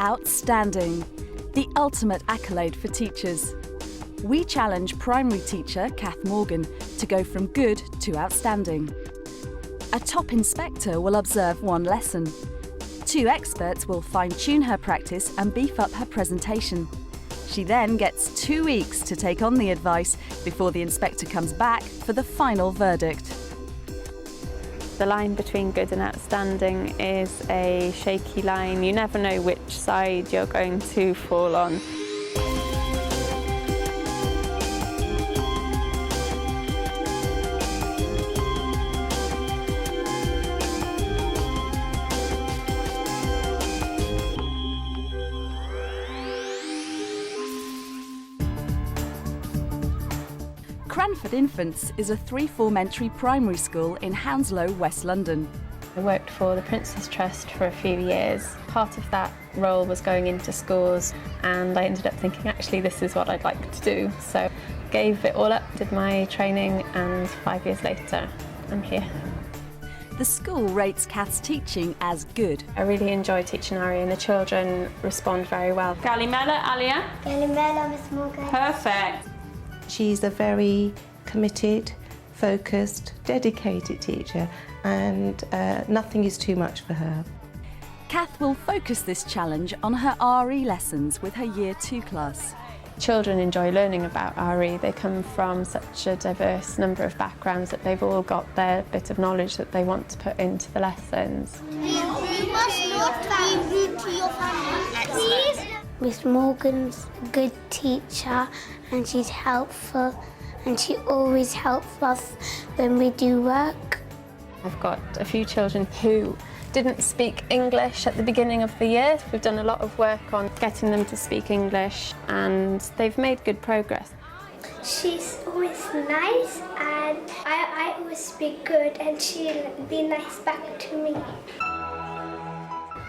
Outstanding, the ultimate accolade for teachers. We challenge primary teacher Kath Morgan to go from good to outstanding. A top inspector will observe one lesson. 2 experts will fine-tune her practice and beef up her presentation. She then gets 2 weeks to take on the advice before the inspector comes back for the final verdict. The line between good and outstanding is a shaky line. You never know which side you're going to fall on. Cranford Infants is a 3-form-entry primary school in Hounslow, West London. I worked for the Prince's Trust for a few years. Part of that role was going into schools, and I ended up thinking, actually, this is what I'd like to do. So gave it all up, did my training, and 5 years later, I'm here. The school rates Kath's teaching as good. I really enjoy teaching RE, and the children respond very well. Galimela, Alia? Galimela, Miss Morgan. Perfect. She's a very committed, focused, dedicated teacher, and nothing is too much for her. Kath will focus this challenge on her RE lessons with her Year 2 class. Children enjoy learning about RE. They come from such a diverse number of backgrounds that they've all got their bit of knowledge that they want to put into the lessons. You must not be rude to your family, please. Miss Morgan's a good teacher and she's helpful and she always helps us when we do work. I've got a few children who didn't speak English at the beginning of the year. We've done a lot of work on getting them to speak English and they've made good progress. She's always nice and I always speak good and she'll be nice back to me.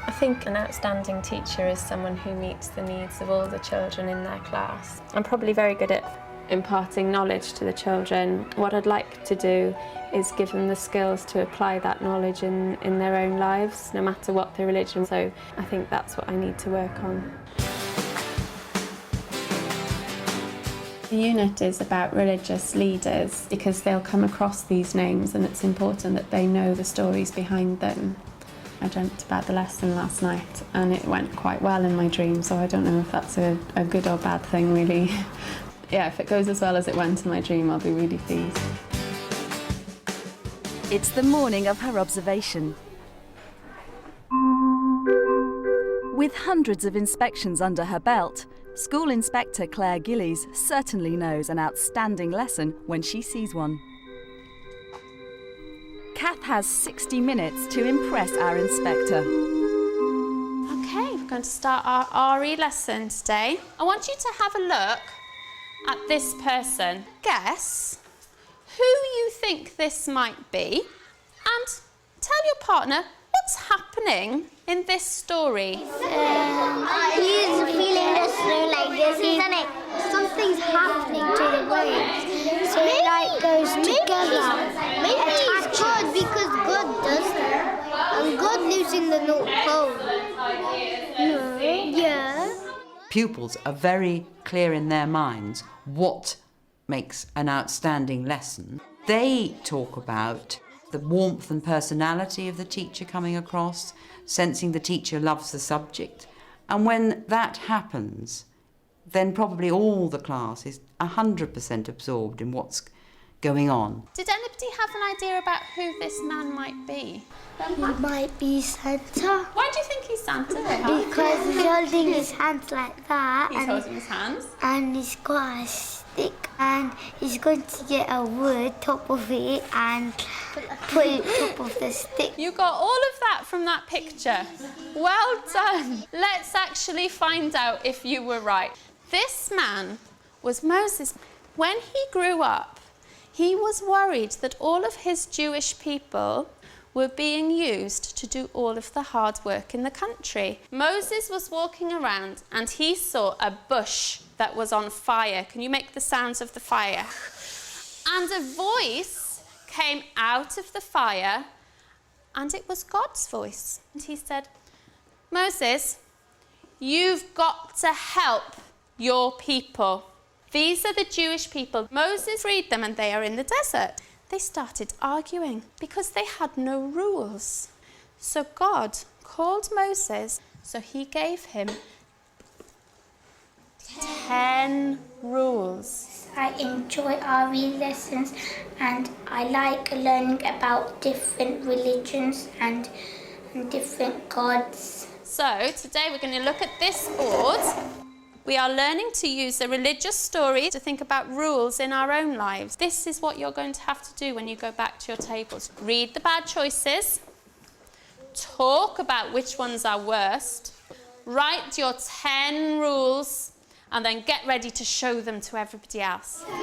I think an outstanding teacher is someone who meets the needs of all the children in their class. I'm probably very good at imparting knowledge to the children. What I'd like to do is give them the skills to apply that knowledge in their own lives, no matter what their religion. So I think that's what I need to work on. The unit is about religious leaders because they'll come across these names and it's important that they know the stories behind them. I dreamt about the lesson last night and it went quite well in my dream, so I don't know if that's a good or bad thing, really. Yeah, if it goes as well as it went in my dream, I'll be really pleased. It's the morning of her observation. With hundreds of inspections under her belt, School Inspector Claire Gillies certainly knows an outstanding lesson when she sees one. Kath has 60 minutes to impress our inspector. Okay, we're going to start our RE lesson today. I want you to have a look at this person. Guess who you think this might be and tell your partner what's happening in this story. He's feeling the snow like this, isn't it? Something's happening to the waves, so it like goes together. Maybe it's God because God does that, and God lives in the North Pole. No. Yeah. Pupils are very clear in their minds what makes an outstanding lesson. They talk about the warmth and personality of the teacher coming across, sensing the teacher loves the subject. And when that happens, then probably all the class is 100% absorbed in what's going on. Did anybody have an idea about who this man might be? He might be Santa. Why do you think he's Santa? Because he's holding his hands like that. He's holding his hands. And he's got a stick and he's going to get a wood top of it and put it top of the stick. You got all of that from that picture. Well done. Let's actually find out if you were right. This man was Moses. When he grew up, he was worried that all of his Jewish people were being used to do all of the hard work in the country. Moses was walking around and he saw a bush that was on fire. Can you make the sounds of the fire? And a voice came out of the fire and it was God's voice. And he said, Moses, You've got to help your people. These are the Jewish people. Moses freed them and they are in the desert. They started arguing because they had no rules. So God called Moses, so he gave him 10 rules. I enjoy RE lessons and I like learning about different religions and different gods. So today we're going to look at this board. We are learning to use a religious story to think about rules in our own lives. This is what you're going to have to do when you go back to your tables. Read the bad choices, talk about which ones are worst, write your 10 rules, and then get ready to show them to everybody else. Some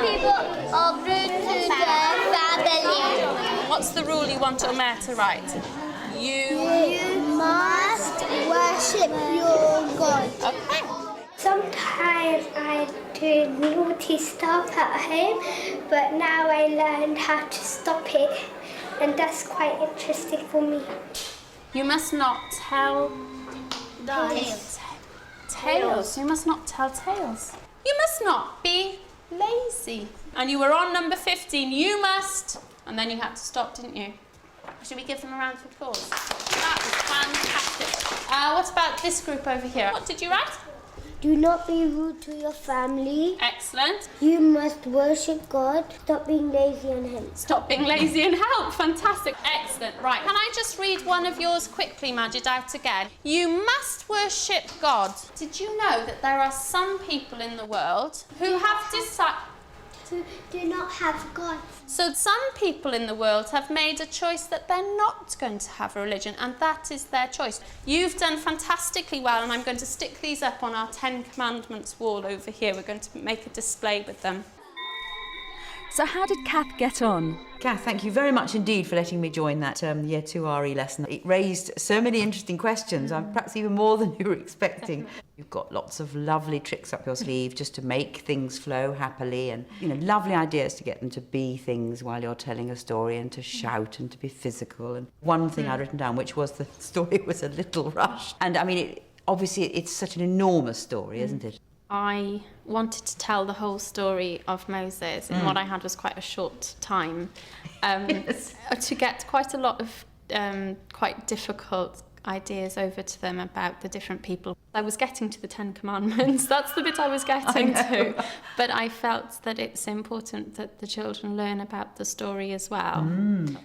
people are rude to their family. What's the rule you want Omer to write? You must worship your God. Okay. Sometimes I do naughty stuff at home, but now I learned how to stop it, and that's quite interesting for me. You must not tell tales. You must not tell tales. You must not be lazy. And you were on number 15. You must. And then you had to stop, didn't you? Should we give them a round of applause? That was fantastic. What about this group over here? What did you write? Do not be rude to your family. Excellent. You must worship God. Stop being lazy and help. Stop being lazy and help. Fantastic. Excellent. Right. Can I just read one of yours quickly, Majid, out again? You must worship God. Did you know that there are some people in the world who have decided... Do not have God. So some people in the world have made a choice that they're not going to have a religion, and that is their choice. You've done fantastically well, and I'm going to stick these up on our 10 Commandments wall over here. We're going to make a display with them. So how did Kath get on? Kath, thank you very much indeed for letting me join that Year 2 RE lesson. It raised so many interesting questions, perhaps even more than you were expecting. You've got lots of lovely tricks up your sleeve just to make things flow happily, and lovely ideas to get them to be things while you're telling a story, and to shout and to be physical. And one thing I'd written down, which was the story was a little rushed. And I mean, obviously it's such an enormous story, isn't it? I wanted to tell the whole story of Moses, and what I had was quite a short time to get quite a lot of quite difficult ideas over to them about the different people. I was getting to the 10 Commandments, that's the bit I was getting to, but I felt that it's important that the children learn about the story as well.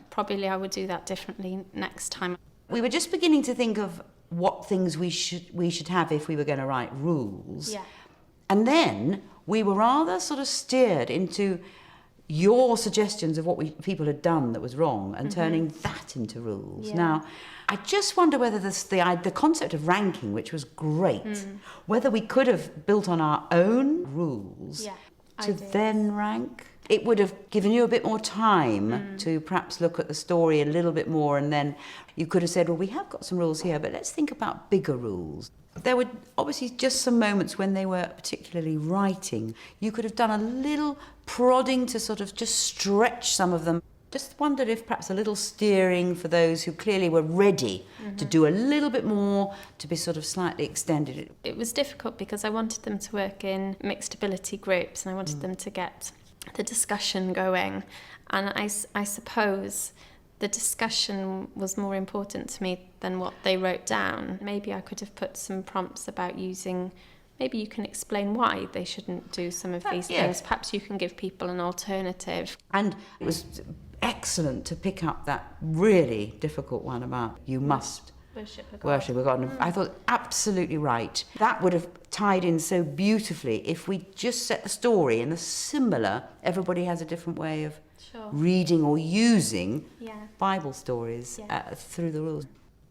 Probably I would do that differently next time. We were just beginning to think of what things we should have if we were going to write rules. Yeah. And then we were rather sort of steered into your suggestions of what people had done that was wrong, and turning that into rules. Yeah. Now, I just wonder whether the concept of ranking, which was great, whether we could have built on our own rules to then rank. It would have given you a bit more time to perhaps look at the story a little bit more, and then you could have said, well, we have got some rules here, but let's think about bigger rules. There were obviously just some moments when they were particularly writing. You could have done a little prodding to sort of just stretch some of them. Just wondered if perhaps a little steering for those who clearly were ready to do a little bit more, to be sort of slightly extended. It was difficult because I wanted them to work in mixed ability groups, and I wanted them to get the discussion going, and I suppose the discussion was more important to me than what they wrote down. Maybe I could have put some prompts about using, maybe you can explain why they shouldn't do some of these things. Perhaps you can give people an alternative. And it was excellent to pick up that really difficult one about you must worship a God. I thought absolutely right. That would have tied in so beautifully if we just set the story in the similar, everybody has a different way of reading or using Bible stories through the rules.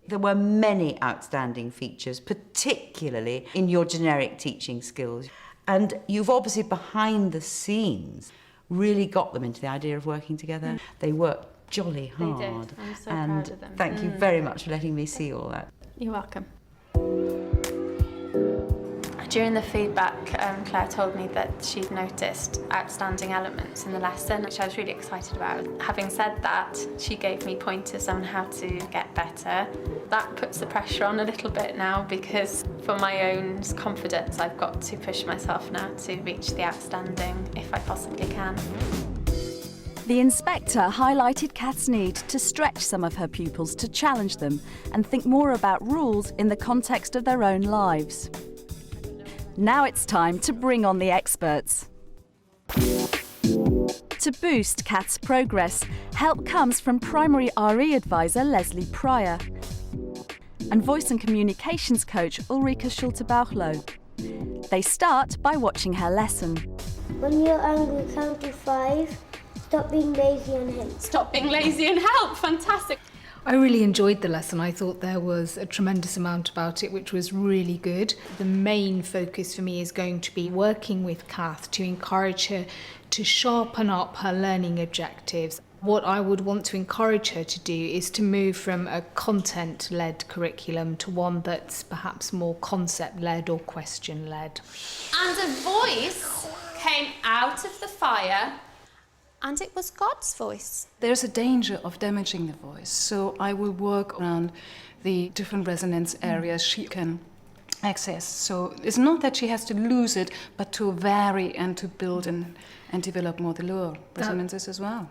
There were many outstanding features, particularly in your generic teaching skills. And you've obviously, behind the scenes, really got them into the idea of working together. They worked jolly hard. They did. I'm so and proud of them. Thank you very much for letting me see all that. You're welcome. I During the feedback, Claire told me that she'd noticed outstanding elements in the lesson, which I was really excited about. Having said that, she gave me pointers on how to get better. That puts the pressure on a little bit now, because for my own confidence, I've got to push myself now to reach the outstanding if I possibly can. The inspector highlighted Kath's need to stretch some of her pupils to challenge them and think more about rules in the context of their own lives. Now it's time to bring on the experts. To boost Kath's progress, help comes from primary RE advisor Leslie Pryor and voice and communications coach Ulrika Schulte-Bauchloh. They start by watching her lesson. When you're angry, count to 5. Stop being lazy and help. Stop being lazy and help. Fantastic. I really enjoyed the lesson. I thought there was a tremendous amount about it, which was really good. The main focus for me is going to be working with Kath to encourage her to sharpen up her learning objectives. What I would want to encourage her to do is to move from a content-led curriculum to one that's perhaps more concept-led or question-led. And a voice came out of the fire, and it was God's voice. There's a danger of damaging the voice, so I will work around the different resonance areas she can access. So it's not that she has to lose it, but to vary and to build and develop more the lower resonances as well.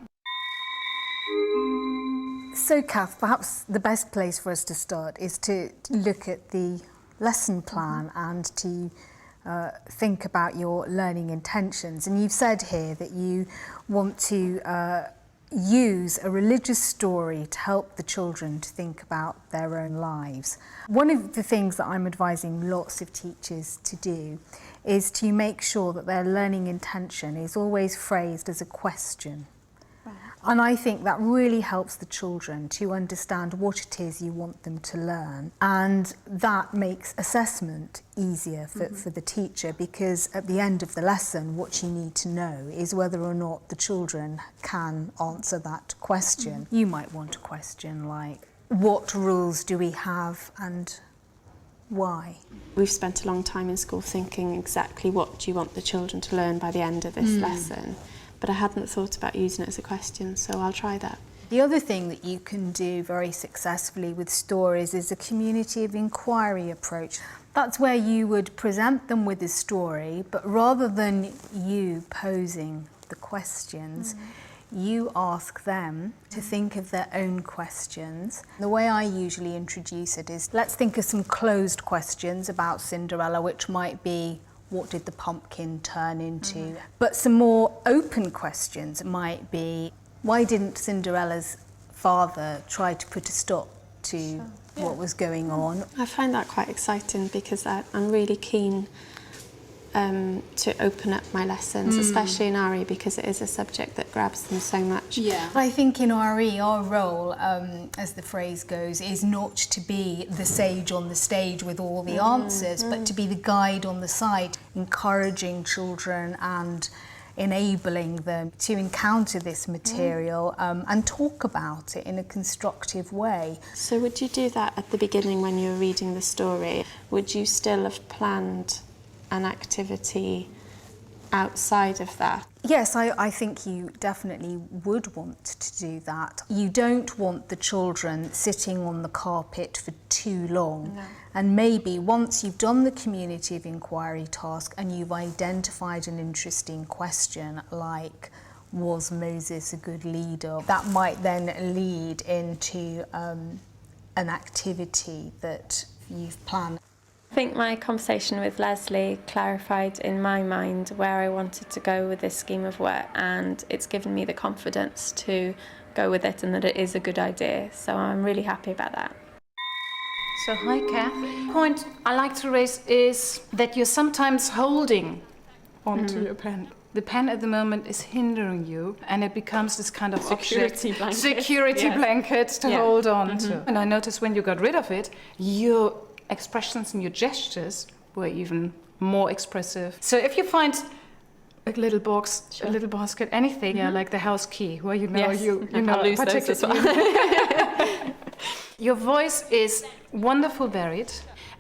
So, Kath, perhaps the best place for us to start is to look at the lesson plan and to think about your learning intentions. And you've said here that you want to use a religious story to help the children to think about their own lives. One of the things that I'm advising lots of teachers to do is to make sure that their learning intention is always phrased as a question. And I think that really helps the children to understand what it is you want them to learn. And that makes assessment easier for the teacher, because at the end of the lesson, what you need to know is whether or not the children can answer that question. You might want a question like, what rules do we have and why? We've spent a long time in school thinking exactly what do you want the children to learn by the end of this lesson. But I hadn't thought about using it as a question, so I'll try that. The other thing that you can do very successfully with stories is a community of inquiry approach. That's where you would present them with a story, but rather than you posing the questions, you ask them to think of their own questions. The way I usually introduce it is, let's think of some closed questions about Cinderella, which might be, what did the pumpkin turn into? But some more open questions might be, why didn't Cinderella's father try to put a stop to what was going on? I find that quite exciting because I'm really keen to open up my lessons, especially in RE, because it is a subject that grabs them so much. Yeah. I think in RE, our role, as the phrase goes, is not to be the sage on the stage with all the answers, but to be the guide on the side, encouraging children and enabling them to encounter this material and talk about it in a constructive way. So would you do that at the beginning when you were reading the story? Would you still have planned an activity outside of that? Yes, I think you definitely would want to do that. You don't want the children sitting on the carpet for too long. No. And maybe once you've done the community of inquiry task and you've identified an interesting question like, was Moses a good leader? That might then lead into an activity that you've planned. I think my conversation with Leslie clarified in my mind where I wanted to go with this scheme of work, and it's given me the confidence to go with it and that it is a good idea. So I'm really happy about that. So hi Kath. The point I like to raise is that you're sometimes holding onto your pen. The pen at the moment is hindering you, and it becomes this kind of Security blanket to hold on to. And I noticed when you got rid of it, your expressions and your gestures were even more expressive. So if you find a little box, a little basket, anything, like the house key, where you know you know I'll lose those as well. Your voice is wonderful, varied,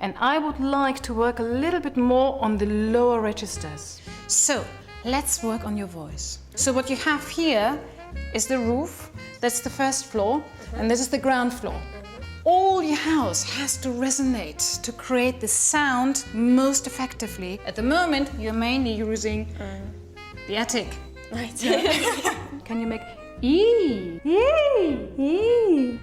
and I would like to work a little bit more on the lower registers. So, let's work on your voice. So what you have here is the roof, that's the first floor, and this is the ground floor. All your house has to resonate to create the sound most effectively. At the moment, you're mainly using the attic. Right. Can you make E? E.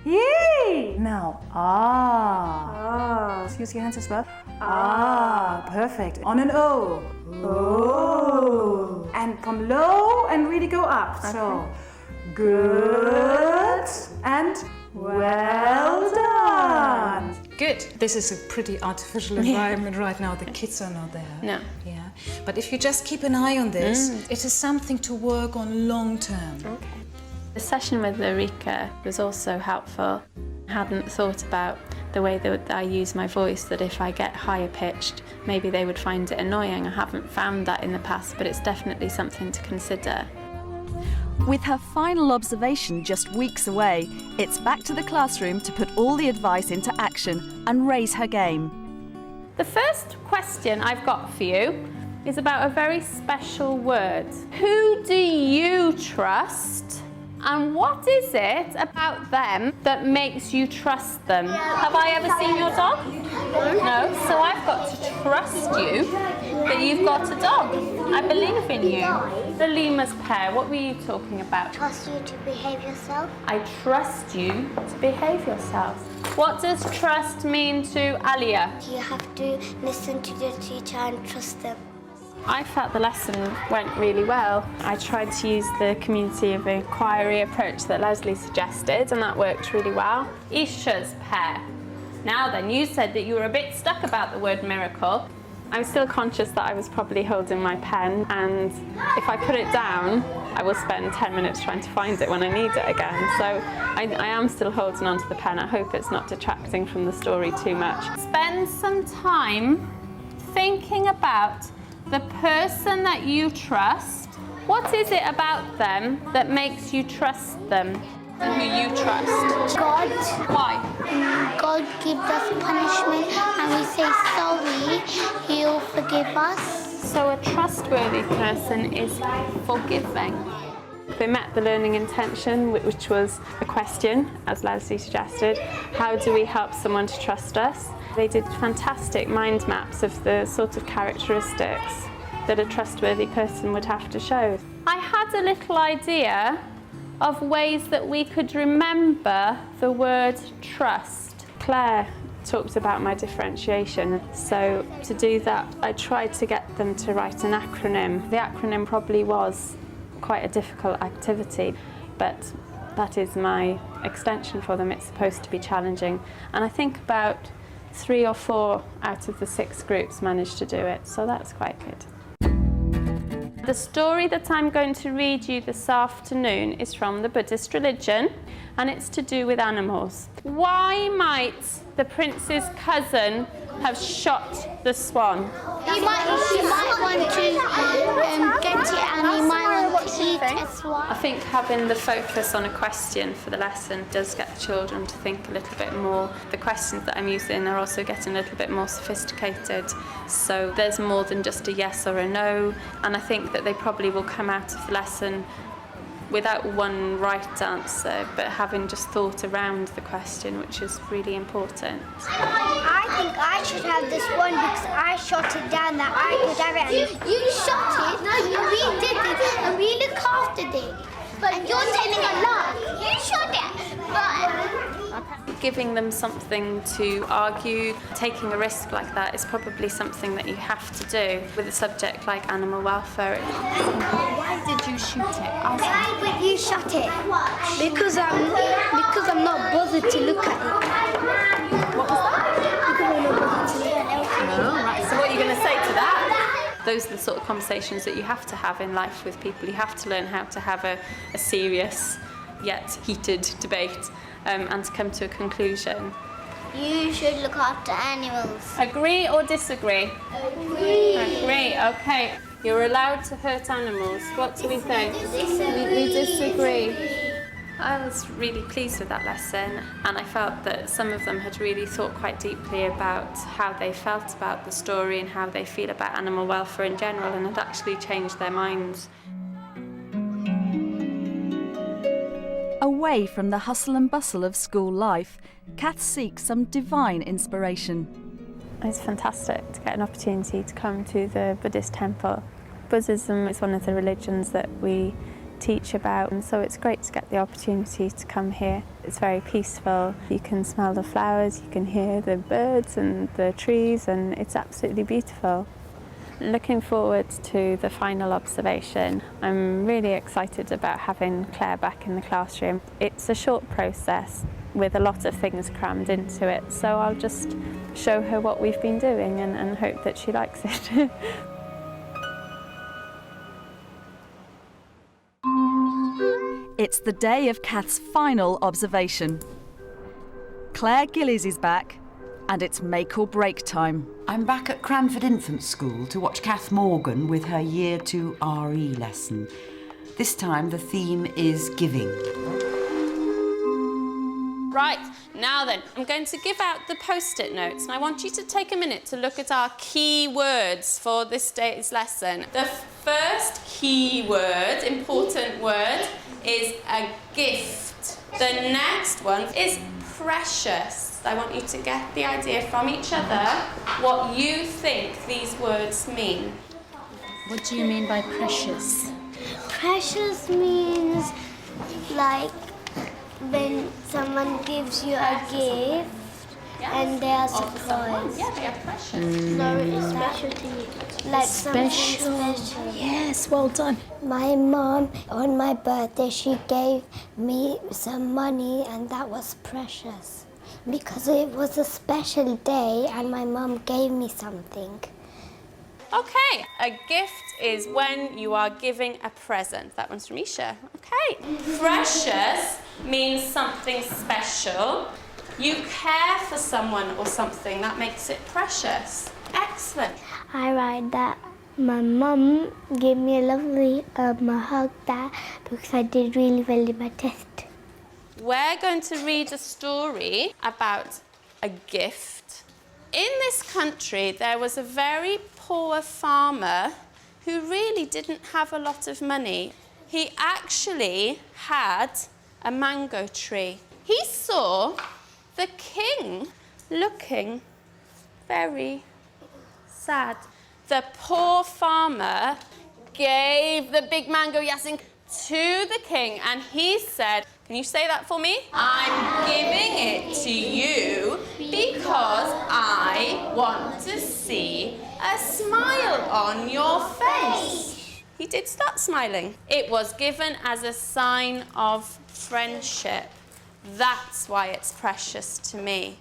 Now, ah. Use your hands as well. Ah, perfect. On an O. Oh. And come low and really go up. Okay. So, good and well done. Good. This is a pretty artificial environment right now. The kids are not there. No. Yeah. But if you just keep an eye on this, it is something to work on long term. Okay. The session with Ulrika was also helpful. I hadn't thought about the way that I use my voice, that if I get higher pitched, maybe they would find it annoying. I haven't found that in the past, but it's definitely something to consider. With her final observation just weeks away, it's back to the classroom to put all the advice into action and raise her game. The first question I've got for you is about a very special word. Who do you trust? And what is it about them that makes you trust them? Have I ever seen your dog? No. So I've got to trust you that you've got a dog. I believe in you. The Lima's pair, what were you talking about? Trust you to behave yourself. I trust you to behave yourself. What does trust mean to Alia? You have to listen to your teacher and trust them. I felt the lesson went really well. I tried to use the community of inquiry approach that Leslie suggested, and that worked really well. Isha's pair. Now then, you said that you were a bit stuck about the word miracle. I'm still conscious that I was probably holding my pen, and if I put it down, I will spend 10 minutes trying to find it when I need it again. So I am still holding onto the pen. I hope it's not detracting from the story too much. Spend some time thinking about the person that you trust. What is it about them that makes you trust them? Who you trust? God. Why? God gives us punishment and we say sorry, He'll forgive us. So a trustworthy person is forgiving. They met the learning intention, which was a question, as Leslie suggested. How do we help someone to trust us? They did fantastic mind maps of the sort of characteristics that a trustworthy person would have to show. I had a little idea of ways that we could remember the word trust. Claire talked about my differentiation, so to do that I tried to get them to write an acronym. The acronym probably was quite a difficult activity, but that is my extension for them. It's supposed to be challenging, and I think about 3 or 4 out of the 6 groups managed to do it, so that's quite good. The story that I'm going to read you this afternoon is from the Buddhist religion, and it's to do with animals. Why might the prince's cousin have shot the swan? He might want to get it and he might want to eat a swan. I think having the focus on a question for the lesson does get the children to think a little bit more. The questions that I'm using are also getting a little bit more sophisticated, so there's more than just a yes or a no, and I think that they probably will come out of the lesson without one right answer, but having just thought around the question, which is really important. I think I should have this one because I shot it down that I could have it. You shot it, and we did it, and we look after it. And you're telling a lie. You shot it, but... Giving them something to argue, taking a risk like that is probably something that you have to do with a subject like animal welfare. Why did you shoot it? Why would you shot it? Because I'm not bothered to look at it. What was that? Because I'm not bothered to look at it. Oh, right. So what are you going to say to that? Those are the sort of conversations that you have to have in life with people. You have to learn how to have a serious yet heated debate and to come to a conclusion. You should look after animals. Agree or disagree? Agree, okay. You're allowed to hurt animals. What do we think? Disagree. We disagree. I was really pleased with that lesson, and I felt that some of them had really thought quite deeply about how they felt about the story and how they feel about animal welfare in general, and had actually changed their minds. Away from the hustle and bustle of school life, Kath seeks some divine inspiration. It's fantastic to get an opportunity to come to the Buddhist temple. Buddhism is one of the religions that we teach about, and so it's great to get the opportunity to come here. It's very peaceful. You can smell the flowers, you can hear the birds and the trees, and it's absolutely beautiful. Looking forward to the final observation. I'm really excited about having Claire back in the classroom. It's a short process with a lot of things crammed into it, so I'll just show her what we've been doing and hope that she likes it. It's the day of Kath's final observation. Claire Gillies is back, and it's make or break time. I'm back at Cranford Infant School to watch Kath Morgan with her Year 2 RE lesson. This time the theme is giving. Right, now then, I'm going to give out the post-it notes, and I want you to take a minute to look at our key words for this day's lesson. The first key word, important word, is a gift. The next one is precious. I want you to get the idea from each other what you think these words mean. What do you mean by precious? Precious means like when someone gives you a gift and they are surprised. Yeah, they are precious. No, it's special to you. Like Special. something special. Yes, well done. My mom, on my birthday, she gave me some money, and that was precious. Because it was a special day and my mom gave me something. Okay, a gift is when you are giving a present. That one's from Isha. Okay. Precious means something special. You care for someone or something, that makes it precious. Excellent. I write that my mom gave me a lovely hug that because I did really well in my test. We're going to read a story about a gift. In this country, there was a very poor farmer who really didn't have a lot of money. He actually had a mango tree. He saw the king looking very sad. The poor farmer gave the big mango yasin to the king, and he said, can you say that for me? I'm giving it to you because I want to see a smile on your face. He did start smiling. It was given as a sign of friendship. That's why it's precious to me.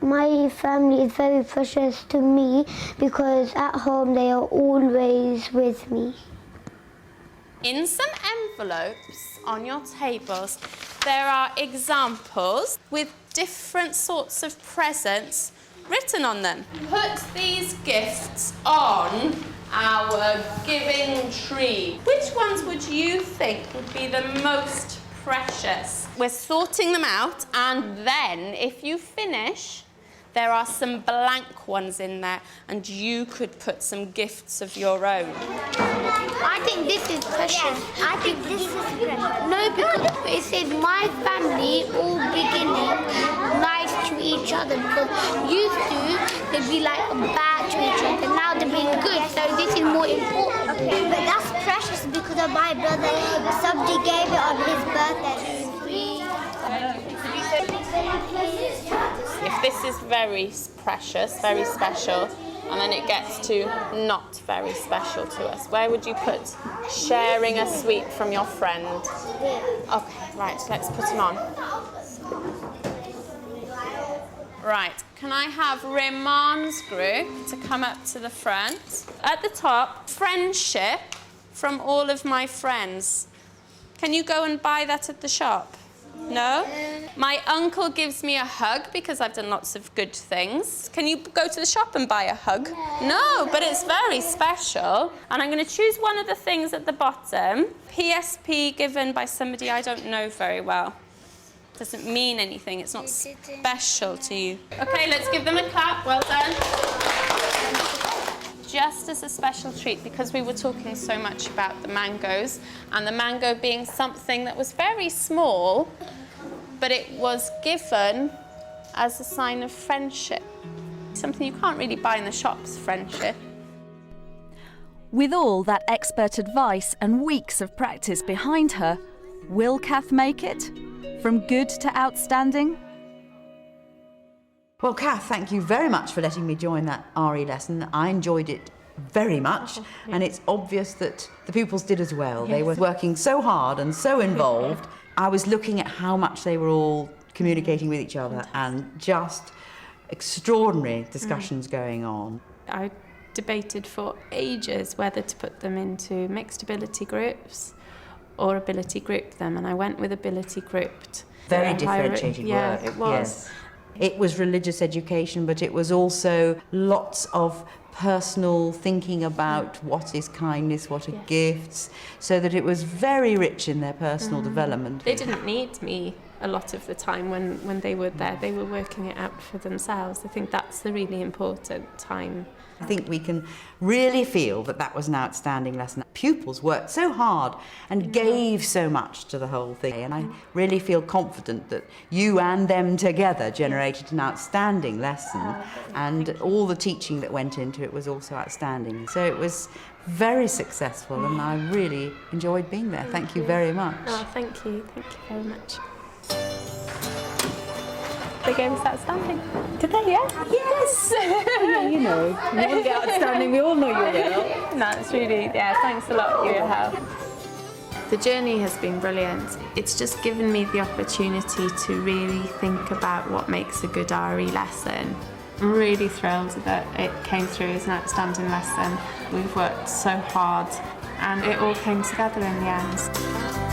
My family is very precious to me because at home they are always with me. In some envelopes on your tables, there are examples with different sorts of presents written on them. Put these gifts on our giving tree. Which ones would you think would be the most precious? We're sorting them out, and then if you finish, there are some blank ones in there, and you could put some gifts of your own. I think this is precious. I think this is precious. No, because it said my family all beginning nice to each other, because used to they'd be like bad to each other. Now they're being good, so this is more important. Okay, but that's precious because of my brother. Somebody gave it on his birthday. If this is very precious, very special, and then it gets to not very special to us, where would you put sharing a sweet from your friend? Okay, right, let's put them on. Right, can I have Rimon's group to come up to the front? At the top, friendship from all of my friends. Can you go and buy that at the shop? No? My uncle gives me a hug because I've done lots of good things. Can you go to the shop and buy a hug? No, but it's very special. And I'm going to choose one of the things at the bottom. PSP given by somebody I don't know very well. Doesn't mean anything. It's not special to you. Okay, let's give them a clap. Well done. Just as a special treat, because we were talking so much about the mangoes, and the mango being something that was very small, but it was given as a sign of friendship. Something you can't really buy in the shops, friendship. With all that expert advice and weeks of practice behind her, will Kath make it? From good to outstanding? Well, Kath, thank you very much for letting me join that RE lesson. I enjoyed it very much, and it's obvious that the pupils did as well. Yes. They were working so hard and so involved. I was looking at how much they were all communicating with each other, and just extraordinary discussions going on. I debated for ages whether to put them into mixed ability groups or ability group them, and I went with ability grouped. Very differentiated work. Yeah, it was. Yes. It was religious education, but it was also lots of personal thinking about what is kindness, what are gifts, so that it was very rich in their personal development. They didn't need me a lot of the time when they were there. They were working it out for themselves. I think that's the really important time. I think we can really feel that that was an outstanding lesson. Pupils worked so hard and gave so much to the whole thing, and I really feel confident that you and them together generated an outstanding lesson, and all the teaching that went into it was also outstanding. So it was very successful, and I really enjoyed being there. Thank you very much. Oh, thank you very much. They gave us outstanding. Did they? Yeah. Yes. Yeah, you know, you want to get outstanding. We all know you will. No, it's really, thanks a lot for your help. The journey has been brilliant. It's just given me the opportunity to really think about what makes a good RE lesson. I'm really thrilled that it came through as an outstanding lesson. We've worked so hard, and it all came together in the end.